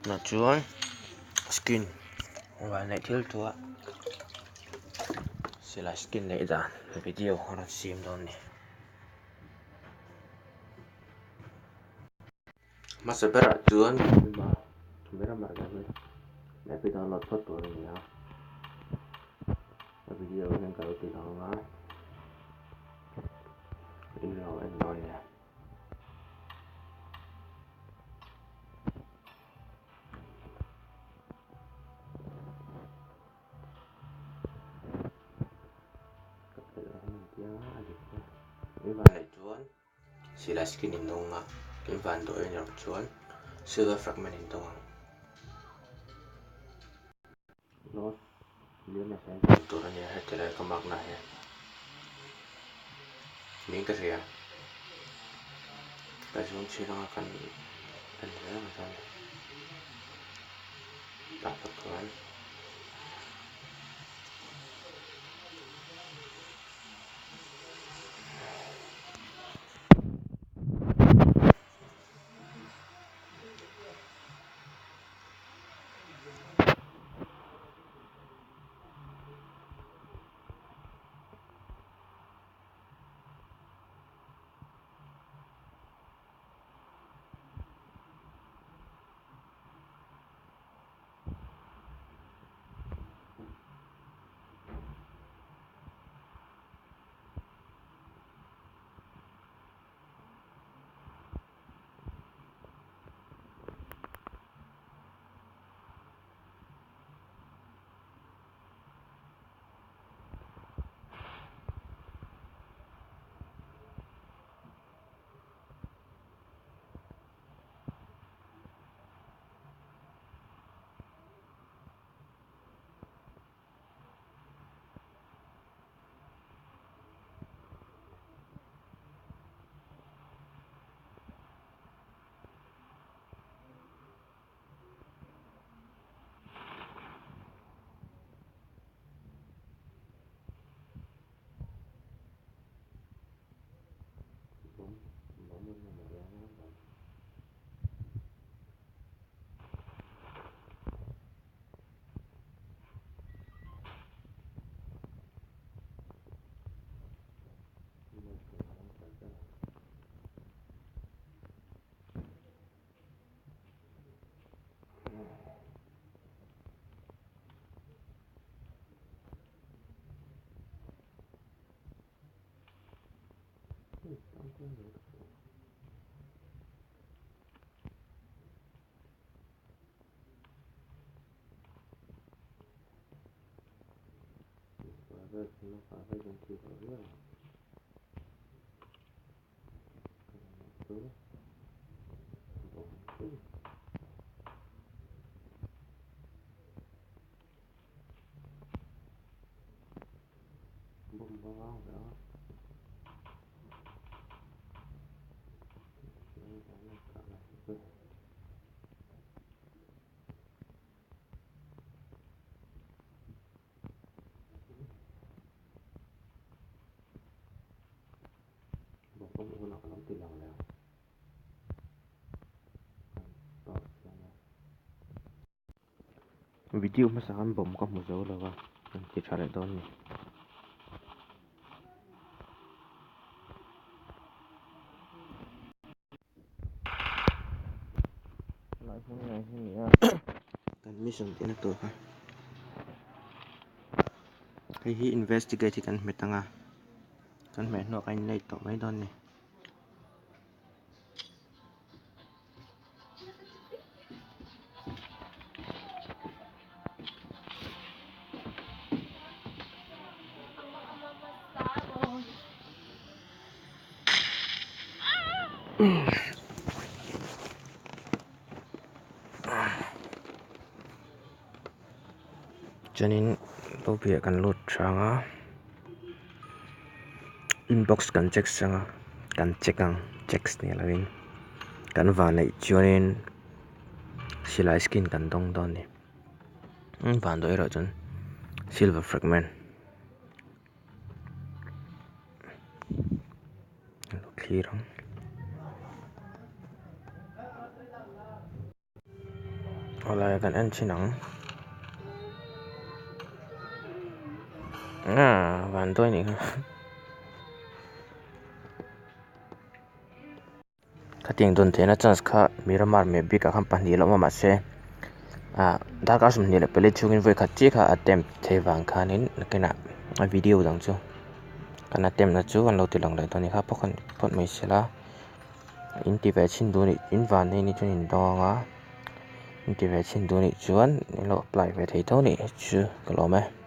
nó chuối skin và lại thiếu chúa sẽ là skin lại ra video nó xem đó nè mà sẽ berat chuan mà berat mà cái này để bây giờ lọt thoát tuổi này nhá video nên kalau tidak nggak ini lo ya cái van này chuan sila skin in dong nga cái van do en chuan silver fragment in dong nó lihat na sa turun niya at tira kamak na ya min kasi ya kasi kung sino akan ano na macam dapat tuan video masakan bom kamu jauh lah wah nanti cari tahu nih sini ya kan mission ini tuh kan hi investigate kan metanga kan me no kan nei to mai don nih Janin to pia kan load changa inbox kan check changa kan checkang checks ni lawin kan van nei chuanin sila skin kan dong don ni van do era chun silver fragment clear lại gần ăn chi nắng bạn tôi nhỉ cái tiếng tuần thế nó chance cả Miramar me bị cả company lo mà sẽ đã có sum ni le pele chungin voi khat chi kha attempt the wang khanin kena video dang chu kan attempt na chu kan lo ti lang lai to ni kha pokhan pot mai sela in ti ve chin du ni in van nei ni chunin donga in ti ve chin du ni chuan lo apply ve thei to ni chu ka lo me